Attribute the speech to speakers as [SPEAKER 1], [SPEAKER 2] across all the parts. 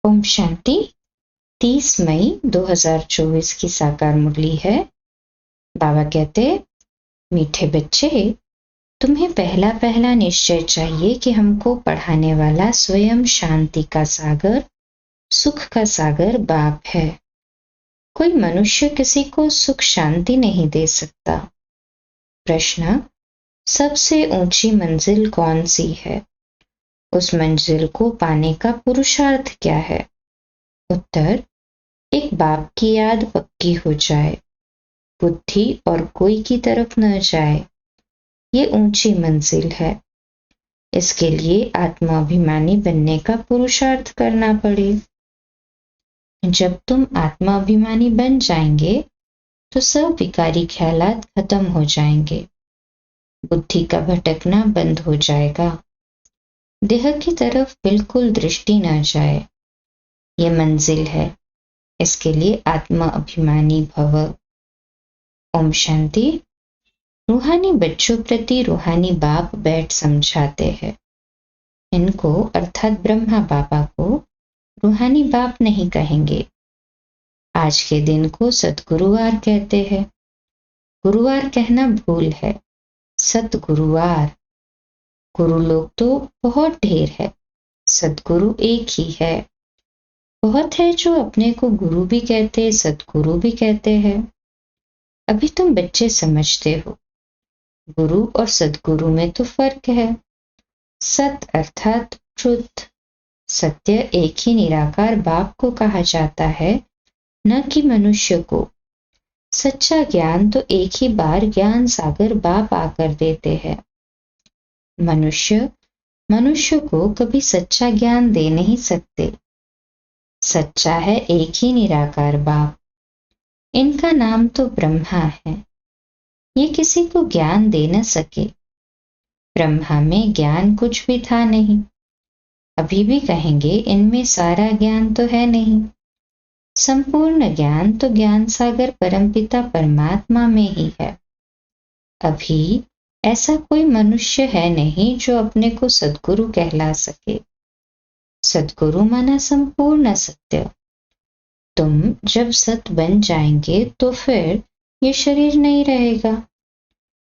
[SPEAKER 1] ओम शांति। 30 मई 2024 की साकार मुरली है। बाबा कहते, मीठे बच्चे, तुम्हें पहला पहला निश्चय चाहिए कि हमको पढ़ाने वाला स्वयं शांति का सागर, सुख का सागर बाप है। कोई मनुष्य किसी को सुख शांति नहीं दे सकता। प्रश्न, सबसे ऊंची मंजिल कौन सी है? उस मंजिल को पाने का पुरुषार्थ क्या है? उत्तर, एक बाप की याद पक्की हो जाए, बुद्धि और कोई की तरफ न जाए, ये ऊंची मंजिल है। इसके लिए आत्माभिमानी बनने का पुरुषार्थ करना पड़े। जब तुम आत्माभिमानी बन जाएंगे तो सब विकारी ख्यालात खत्म हो जाएंगे, बुद्धि का भटकना बंद हो जाएगा, देह की तरफ बिल्कुल दृष्टि न जाए। ये मंजिल है, इसके लिए आत्मा अभिमानी भव। ओम शांति। रूहानी बच्चों प्रति रूहानी बाप बैठ समझाते हैं। इनको अर्थात ब्रह्मा बाबा को रूहानी बाप नहीं कहेंगे। आज के दिन को सतगुरुवार कहते हैं। गुरुवार कहना भूल है, सतगुरुवार। गुरु लोग तो बहुत ढेर है, सतगुरु एक ही है। बहुत है जो अपने को गुरु भी कहते, सतगुरु भी कहते हैं। अभी तुम बच्चे समझते हो, गुरु और सतगुरु में तो फर्क है। सत अर्थात ट्रुथ, सत्य एक ही निराकार बाप को कहा जाता है, न कि मनुष्य को। सच्चा ज्ञान तो एक ही बार ज्ञान सागर बाप आकर देते हैं। मनुष्य को कभी सच्चा ज्ञान दे नहीं सकते। सच्चा है एक ही निराकार बाप। इनका नाम तो ब्रह्मा है। ये किसी को ज्ञान दे न सके। ब्रह्मा में ज्ञान कुछ भी था नहीं। अभी भी कहेंगे इनमें सारा ज्ञान तो है नहीं। संपूर्ण ज्ञान तो ज्ञान सागर परमपिता परमात्मा में ही है। अभी ऐसा कोई मनुष्य है नहीं जो अपने को सद्गुरु कहला सके। सद्गुरु माना संपूर्ण सत्य। तुम जब सत बन जाएंगे तो फिर ये शरीर नहीं रहेगा।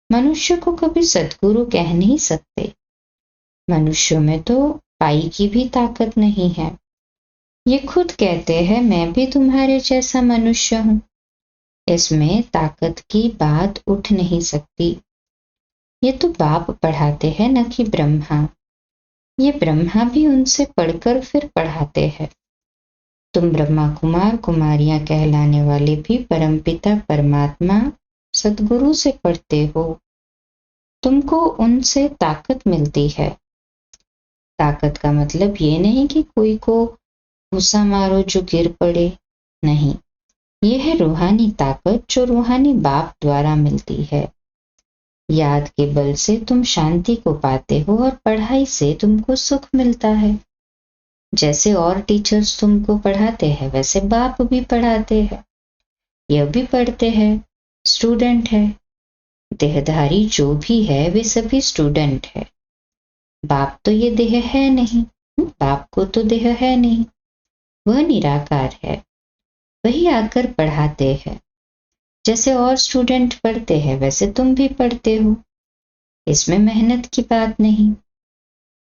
[SPEAKER 1] मनुष्य को कभी सद्गुरु कह नहीं सकते। मनुष्य में तो पाई की भी ताकत नहीं है। ये खुद कहते हैं मैं भी तुम्हारे जैसा मनुष्य हूं। इसमें ताकत की बात उठ नहीं सकती। ये तो बाप पढ़ाते हैं, न कि ब्रह्मा। ये ब्रह्मा भी उनसे पढ़कर फिर पढ़ाते हैं। तुम ब्रह्मा कुमार कुमारियां कहलाने वाले भी परमपिता परमात्मा सद्गुरु से पढ़ते हो। तुमको उनसे ताकत मिलती है। ताकत का मतलब ये नहीं कि कोई को घुसा मारो जो गिर पड़े, नहीं। ये है रूहानी ताकत जो रूहानी बाप द्वारा मिलती है। याद के बल से तुम शांति को पाते हो और पढ़ाई से तुमको सुख मिलता है। जैसे और टीचर्स तुमको पढ़ाते हैं वैसे बाप भी पढ़ाते हैं। यह भी पढ़ते हैं, स्टूडेंट है। देहधारी जो भी है वे सभी स्टूडेंट है। बाप तो ये देह है नहीं, बाप को तो देह है नहीं, वह निराकार है। वही आकर पढ़ाते हैं। जैसे और स्टूडेंट पढ़ते हैं वैसे तुम भी पढ़ते हो। इसमें मेहनत की बात नहीं।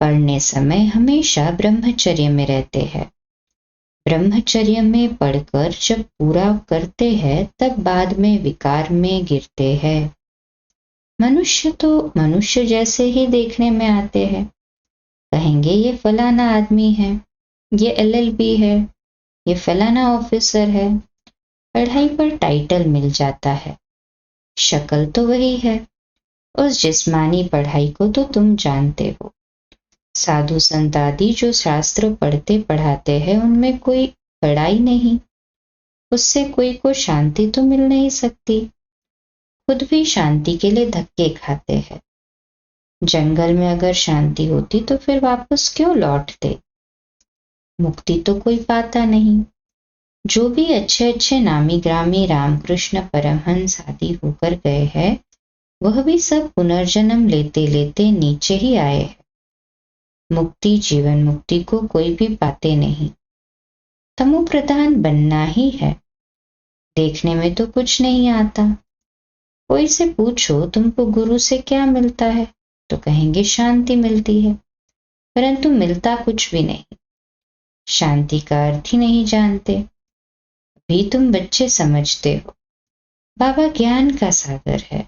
[SPEAKER 1] पढ़ने समय हमेशा ब्रह्मचर्य में रहते हैं। ब्रह्मचर्य में पढ़कर जब पूरा करते हैं तब बाद में विकार में गिरते हैं। मनुष्य तो मनुष्य जैसे ही देखने में आते हैं। कहेंगे ये फलाना आदमी है, ये LLB है, ये फलाना ऑफिसर है। पढ़ाई पर टाइटल मिल जाता है, शक्ल तो वही है। उस जिस्मानी पढ़ाई को तो तुम जानते हो। साधु संत आदि जो शास्त्र पढ़ते पढ़ाते हैं उनमें कोई बड़ाई नहीं। उससे कोई को शांति तो मिल नहीं सकती। खुद भी शांति के लिए धक्के खाते हैं। जंगल में अगर शांति होती तो फिर वापस क्यों लौटते? मुक्ति तो कोई पाता नहीं। जो भी अच्छे अच्छे नामी ग्रामी रामकृष्ण परमहंस आदि होकर गए हैं वह भी सब पुनर्जन्म लेते लेते नीचे ही आए हैं। मुक्ति जीवन मुक्ति को कोई भी पाते नहीं। तमो प्रधान बनना ही है। देखने में तो कुछ नहीं आता। कोई से पूछो तुमको गुरु से क्या मिलता है, तो कहेंगे शांति मिलती है, परंतु मिलता कुछ भी नहीं। शांति का अर्थ ही नहीं जानते। भी तुम बच्चे समझते हो बाबा ज्ञान का सागर है,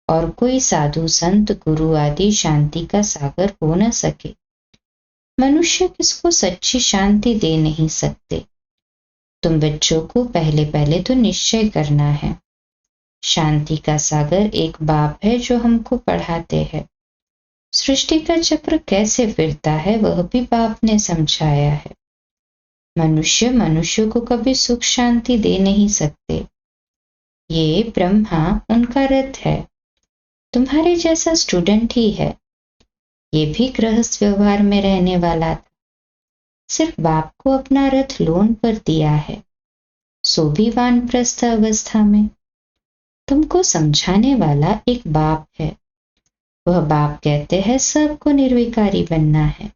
[SPEAKER 1] और कोई साधु संत गुरु आदि शांति का सागर हो न सके। मनुष्य किसको सच्ची शांति दे नहीं सकते। तुम बच्चों को पहले पहले तो निश्चय करना है। शांति का सागर एक बाप है जो हमको पढ़ाते हैं। सृष्टि का चक्र कैसे फिरता है वह भी बाप ने समझाया है। मनुष्य को कभी सुख शांति दे नहीं सकते। ये ब्रह्मा उनका रथ है। तुम्हारे जैसा स्टूडेंट ही है। ये भी गृहस्थ व्यवहार में रहने वाला था। सिर्फ बाप को अपना रथ लोन पर दिया है, सो भी वानप्रस्थ अवस्था में। तुमको समझाने वाला एक बाप है। वह बाप कहते हैं सबको निर्विकारी बनना है।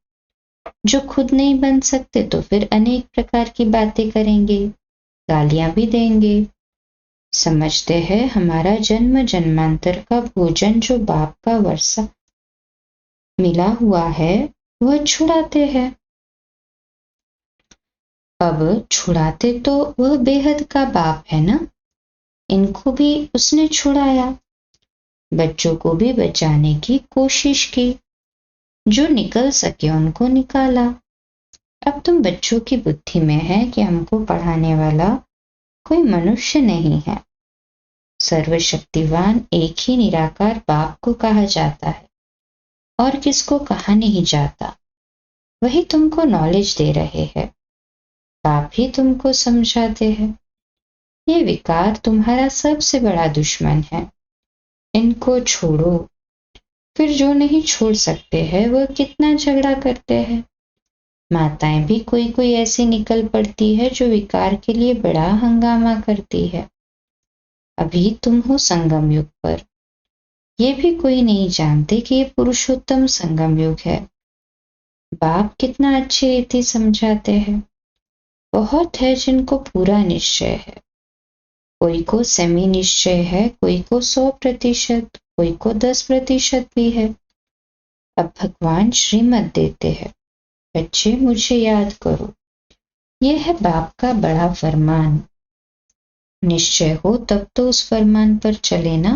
[SPEAKER 1] जो खुद नहीं बन सकते तो फिर अनेक प्रकार की बातें करेंगे, गालियां भी देंगे। समझते हैं हमारा जन्म जन्मांतर का भोजन जो बाप का वर्षा मिला हुआ है वह छुड़ाते हैं। अब छुड़ाते तो वह बेहद का बाप है ना। इनको भी उसने छुड़ाया। बच्चों को भी बचाने की कोशिश की। जो निकल सके उनको निकाला। अब तुम बच्चों की बुद्धि में है कि हमको पढ़ाने वाला कोई मनुष्य नहीं है। सर्वशक्तिवान एक ही निराकार बाप को कहा जाता है और किसको कहा नहीं जाता। वही तुमको नॉलेज दे रहे हैं। बाप ही तुमको समझाते हैं। ये विकार तुम्हारा सबसे बड़ा दुश्मन है। इनको छोड़ो। फिर जो नहीं छोड़ सकते हैं वह कितना झगड़ा करते हैं। माताएं भी कोई कोई ऐसी निकल पड़ती है जो विकार के लिए बड़ा हंगामा करती है। अभी तुम हो संगम युग पर। ये भी कोई नहीं जानते कि ये पुरुषोत्तम संगम युग है। बाप कितना अच्छी रीति समझाते हैं। बहुत है जिनको पूरा निश्चय है। कोई को सेमी निश्चय है, कोई को 100%, कोई को 10% भी है। अब भगवान श्रीमत देते हैं, बच्चे मुझे याद करो। यह है बाप का बड़ा फरमान। निश्चय हो तब तो उस फरमान पर चले ना।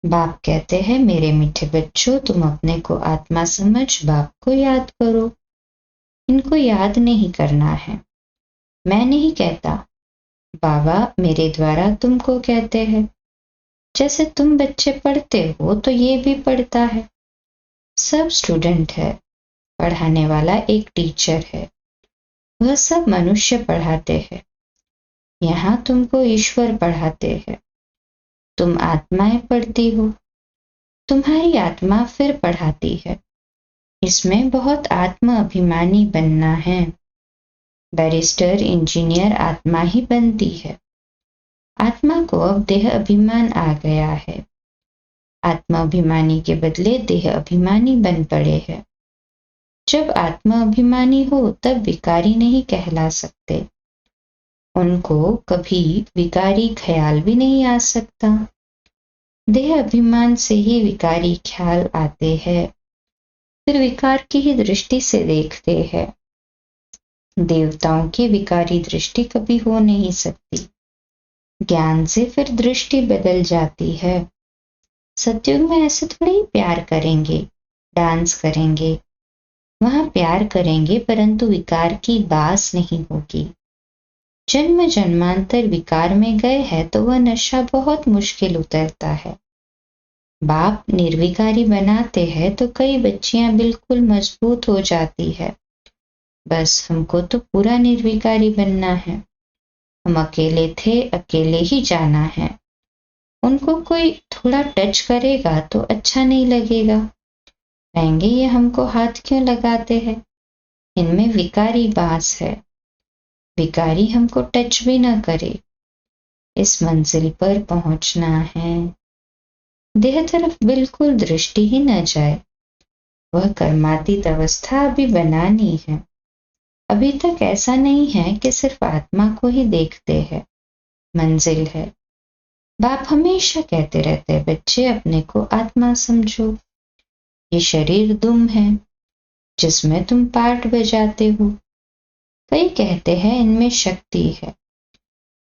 [SPEAKER 1] बाप कहते हैं मेरे मीठे बच्चों तुम अपने को आत्मा समझ बाप को याद करो। इनको याद नहीं करना है। मैं नहीं कहता, बाबा मेरे द्वारा तुमको कहते हैं। जैसे तुम बच्चे पढ़ते हो तो ये भी पढ़ता है। सब स्टूडेंट है। पढ़ाने वाला एक टीचर है। वह सब मनुष्य पढ़ाते हैं। यहाँ तुमको ईश्वर पढ़ाते हैं। तुम आत्माएं पढ़ती हो। तुम्हारी आत्मा फिर पढ़ाती है। इसमें बहुत आत्म अभिमानी बनना है। बैरिस्टर इंजीनियर आत्मा ही बनती है। आत्मा को अब देह अभिमान आ गया है। आत्मा अभिमानी के बदले देह अभिमानी बन पड़े हैं। जब आत्मा अभिमानी हो तब विकारी नहीं कहला सकते। उनको कभी विकारी ख्याल भी नहीं आ सकता। देह अभिमान से ही विकारी ख्याल आते हैं। फिर विकार की ही दृष्टि से देखते हैं। देवताओं की विकारी दृष्टि कभी हो नहीं सकती। ज्ञान से फिर दृष्टि बदल जाती है। सत्युग में ऐसे थोड़े ही प्यार करेंगे, डांस करेंगे। वहां प्यार करेंगे परंतु विकार की बास नहीं होगी। जन्म जन्मांतर विकार में गए हैं तो वह नशा बहुत मुश्किल उतरता है। बाप निर्विकारी बनाते हैं तो कई बच्चियां बिल्कुल मजबूत हो जाती है। बस हमको तो पूरा निर्विकारी बनना है। हम अकेले थे, अकेले ही जाना है। उनको कोई थोड़ा टच करेगा तो अच्छा नहीं लगेगा। कहेंगे ये हमको हाथ क्यों लगाते हैं। इनमें विकारी बास है। विकारी हमको टच भी ना करे। इस मंजिल पर पहुंचना है। देह तरफ बिल्कुल दृष्टि ही न जाए। वह कर्मातीत अवस्था अभी बनानी है। अभी तक ऐसा नहीं है कि सिर्फ आत्मा को ही देखते हैं, मंजिल है। बाप हमेशा कहते रहते हैं, बच्चे अपने को आत्मा समझो। ये शरीर दुम है जिसमें तुम पार्ट बजाते हो। कई कहते हैं इनमें शक्ति है,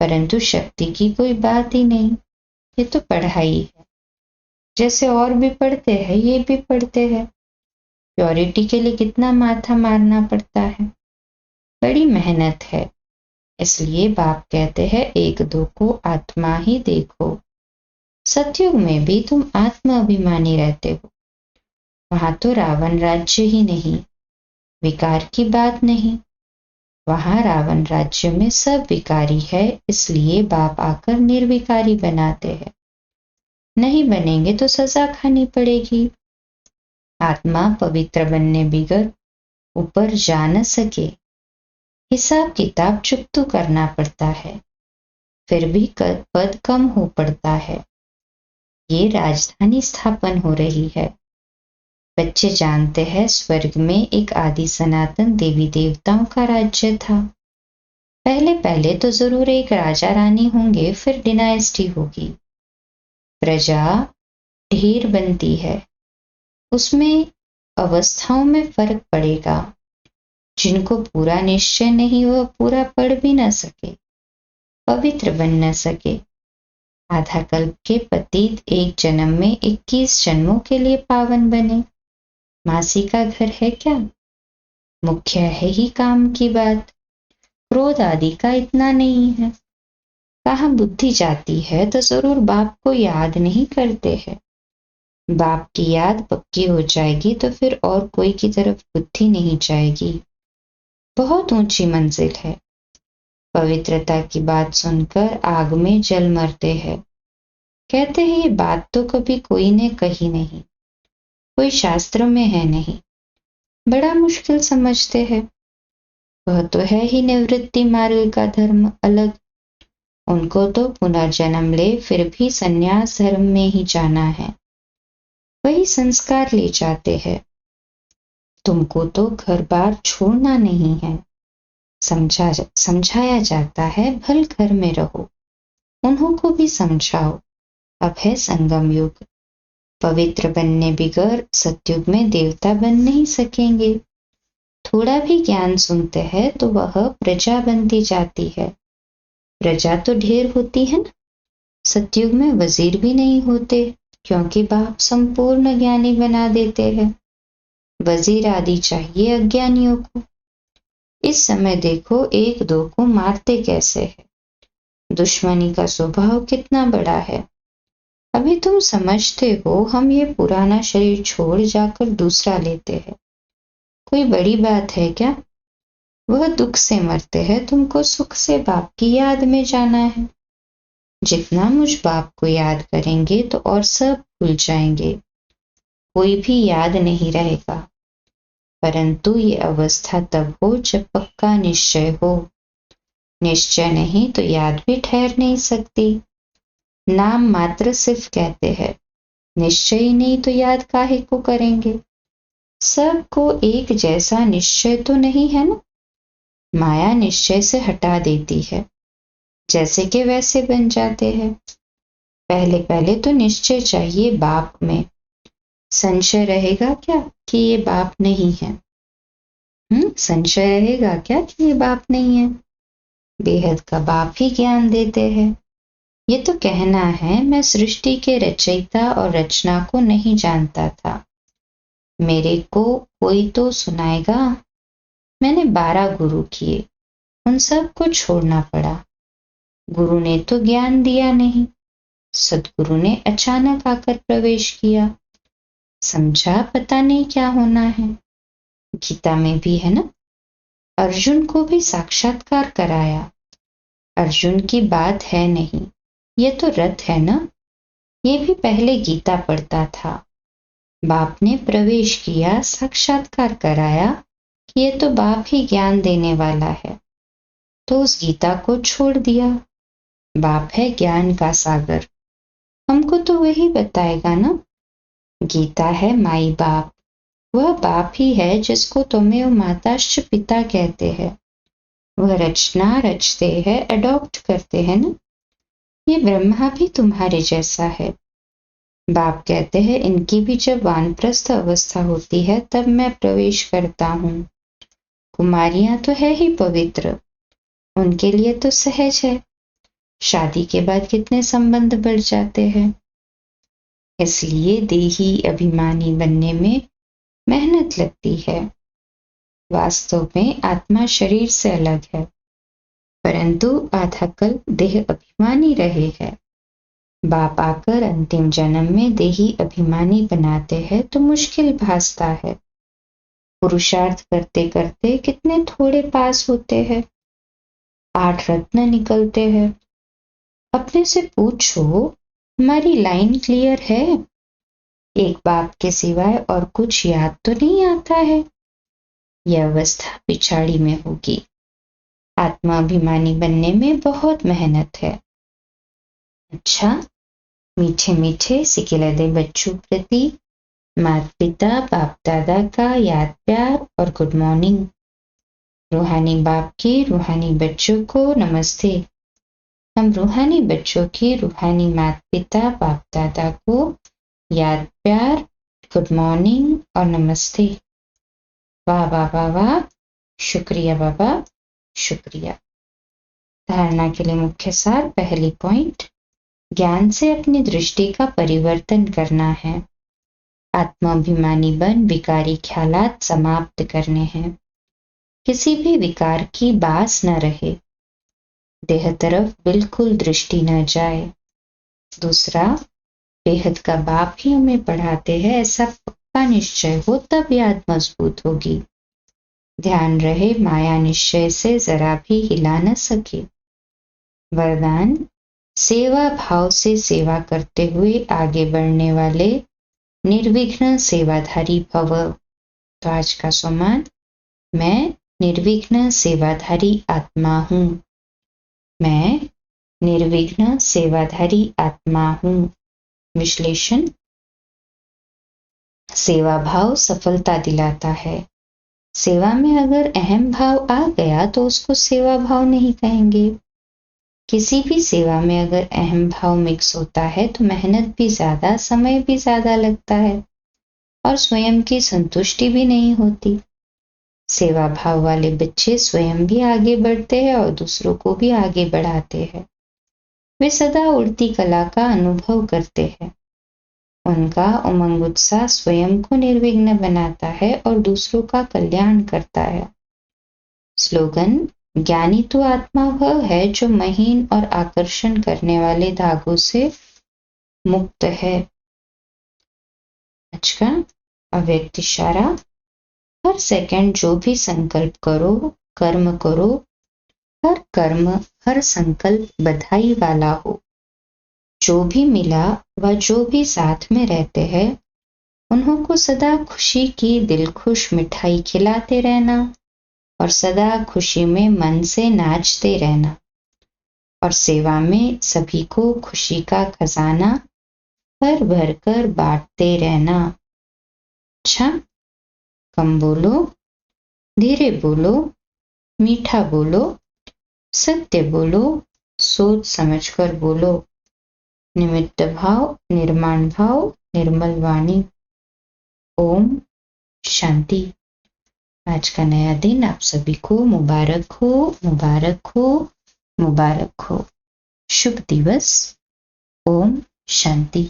[SPEAKER 1] परंतु शक्ति की कोई बात ही नहीं, ये तो पढ़ाई है। जैसे और भी पढ़ते हैं ये भी पढ़ते हैं। प्योरिटी के लिए कितना माथा मारना पड़ता है, बड़ी मेहनत है। इसलिए बाप कहते हैं एक दो को आत्मा ही देखो। सतयुग में भी तुम आत्म अभिमानी रहते हो। वहां तो रावण राज्य ही नहीं, विकार की बात नहीं। वहां रावण राज्य में सब विकारी है, इसलिए बाप आकर निर्विकारी बनाते हैं। नहीं बनेंगे तो सजा खानी पड़ेगी। आत्मा पवित्र बनने बिगर ऊपर जा न सके। हिसाब किताब चुकतू करना पड़ता है, फिर भी पद कम हो पड़ता है। ये राजधानी स्थापन हो रही है। बच्चे जानते हैं स्वर्ग में एक आदि सनातन देवी देवताओं का राज्य था। पहले पहले तो जरूर एक राजा रानी होंगे, फिर डिनाइस्टी होगी। प्रजा ढेर बनती है, उसमें अवस्थाओं में फर्क पड़ेगा। जिनको पूरा निश्चय नहीं वह पूरा पढ़ भी न सके, पवित्र बन न सके। आधा कल्प के पतित एक जन्म में 21 जन्मों के लिए पावन बने। मासी का घर है क्या? मुख्य है ही काम की बात। क्रोध आदि का इतना नहीं है। कहाँ बुद्धि जाती है तो जरूर बाप को याद नहीं करते हैं। बाप की याद पक्की हो जाएगी तो फिर और कोई की तरफ बुद्धि नहीं जाएगी। बहुत ऊंची मंजिल है। पवित्रता की बात सुनकर आग में जल मरते हैं। कहते हैं ये बात तो कभी कोई ने कही नहीं, कोई शास्त्र में है नहीं। बड़ा मुश्किल समझते हैं। वह तो है ही निवृत्ति मार्ग का धर्म अलग। उनको तो पुनर्जन्म ले फिर भी संन्यास धर्म में ही जाना है। वही संस्कार ले जाते हैं। तुमको तो घर बार छोड़ना नहीं है। समझाया जाता है भल घर में रहो। उन्हों को भी समझाओ। अब है संगम युग। पवित्र बनने बिगर सतयुग में देवता बन नहीं सकेंगे। थोड़ा भी ज्ञान सुनते हैं तो वह प्रजा बनती जाती है। प्रजा तो ढेर होती है ना। सतयुग में वजीर भी नहीं होते, क्योंकि बाप संपूर्ण ज्ञानी बना देते हैं। वजीर आदि चाहिए अज्ञानियों को। इस समय देखो एक दो को मारते कैसे है। दुश्मनी का स्वभाव कितना बड़ा है। अभी तुम समझते हो हम ये पुराना शरीर छोड़ जाकर दूसरा लेते हैं, कोई बड़ी बात है क्या? वह दुख से मरते हैं, तुमको सुख से बाप की याद में जाना है। जितना मुझ बाप को याद करेंगे तो और सब भूल जाएंगे, कोई भी याद नहीं रहेगा। परंतु ये अवस्था तब हो जब पक्का निश्चय हो। निश्चय नहीं तो याद भी ठहर नहीं सकती। नाम मात्र सिर्फ कहते हैं, निश्चय ही नहीं तो याद काहे को करेंगे। सबको एक जैसा निश्चय तो नहीं है ना। माया निश्चय से हटा देती है, जैसे कि वैसे बन जाते हैं। पहले पहले तो निश्चय चाहिए बाप में। संशय रहेगा क्या कि ये बाप नहीं है? संशय रहेगा क्या कि ये बाप नहीं है? बेहद का बाप ही ज्ञान देते हैं। ये तो कहना है मैं सृष्टि के रचयिता और रचना को नहीं जानता था, मेरे को कोई तो सुनाएगा। मैंने 12 गुरु किए, उन सब को छोड़ना पड़ा। गुरु ने तो ज्ञान दिया नहीं, सदगुरु ने अचानक आकर प्रवेश किया। समझा पता नहीं क्या होना है। गीता में भी है ना, अर्जुन को भी साक्षात्कार कराया। अर्जुन की बात है नहीं, ये तो रथ है ना। ये भी पहले गीता पढ़ता था। बाप ने प्रवेश किया, साक्षात्कार कराया कि ये तो बाप ही ज्ञान देने वाला है, तो उस गीता को छोड़ दिया। बाप है ज्ञान का सागर, हमको तो वही बताएगा ना। गीता है माई बाप, वह बाप ही है जिसको त्वमेव माताश्च पिता कहते हैं। वह रचना रचते हैं, अडॉप्ट करते हैं ना। ये ब्रह्मा भी तुम्हारे जैसा है। बाप कहते हैं इनकी भी जब वानप्रस्थ अवस्था होती है तब मैं प्रवेश करता हूँ। कुमारियां तो है ही पवित्र, उनके लिए तो सहज है। शादी के बाद कितने संबंध बढ़ जाते हैं। इसलिए देही अभिमानी बनने में मेहनत लगती है। वास्तव में आत्मा शरीर से अलग है, परंतु आधा कल्प देह अभिमानी रहे है। बाप आकर अंतिम जन्म में देही अभिमानी बनाते हैं तो मुश्किल भासता है। पुरुषार्थ करते करते कितने थोड़े पास होते हैं, 8 रत्न निकलते हैं। अपने से पूछो, हमारी लाइन क्लियर है? एक बाप के सिवाय और कुछ याद तो नहीं आता है। यह अवस्था पिछाड़ी में होगी। आत्माभिमानी बनने में बहुत मेहनत है। अच्छा, मीठे मीठे सिकिलदे बच्चों प्रति माता पिता बाप दादा का याद प्यार और गुड मॉर्निंग। रूहानी बाप की रूहानी बच्चों को नमस्ते। हम रूहानी बच्चों की रूहानी माता पिता बाप दादा को याद प्यार, गुड मॉर्निंग और नमस्ते। वाह वाह वाह वाह, शुक्रिया बाबा, शुक्रिया। धारणा के लिए मुख्य सार। पहली पॉइंट, ज्ञान से अपनी दृष्टि का परिवर्तन करना है। आत्माभिमानी बन विकारी ख्यालात समाप्त करने हैं। किसी भी विकार की बास न रहे। देह तरफ बिल्कुल दृष्टि न जाए। दूसरा, बेहद का बाप ही हमें पढ़ाते हैं, ऐसा पक्का निश्चय हो तब याद मजबूत होगी। ध्यान रहे माया निश्चय से जरा भी हिला न सके। वरदान, सेवा भाव से सेवा करते हुए आगे बढ़ने वाले निर्विघ्न सेवाधारी भव। तो आज का सम्मान, मैं निर्विघ्न सेवाधारी आत्मा हूँ। मैं निर्विघ्न सेवाधारी आत्मा हूँ। विश्लेषण, सेवा भाव सफलता दिलाता है। सेवा में अगर अहम भाव आ गया तो उसको सेवा भाव नहीं कहेंगे। किसी भी सेवा में अगर अहम भाव मिक्स होता है तो मेहनत भी ज्यादा, समय भी ज्यादा लगता है और स्वयं की संतुष्टि भी नहीं होती। सेवा भाव वाले बच्चे स्वयं भी आगे बढ़ते हैं और दूसरों को भी आगे बढ़ाते हैं। वे सदा उड़ती कला का अनुभव करते हैं। उनका उमंग उत्साह स्वयं को निर्विघ्न बनाता है और दूसरों का कल्याण करता है। स्लोगन, ज्ञानी तो आत्मा वह है जो महीन और आकर्षण करने वाले धागों से मुक्त है। आज का अव्यक्त इशारा, हर सेकंड जो भी संकल्प करो, कर्म करो, हर कर्म हर संकल्प बधाई वाला हो। जो भी मिला व जो भी साथ में रहते हैं उन्हों को सदा खुशी की दिलखुश मिठाई खिलाते रहना और सदा खुशी में मन से नाचते रहना और सेवा में सभी को खुशी का खजाना भर भर कर बांटते रहना। अच्छा, कम बोलो, धीरे बोलो, मीठा बोलो, सत्य बोलो, सोच समझकर बोलो। निमित्त भाव, निर्माण भाव, निर्मल वाणी। ओम शांति। आज का नया दिन आप सभी को मुबारक हो, मुबारक हो, मुबारक हो। शुभ दिवस। ओम शांति।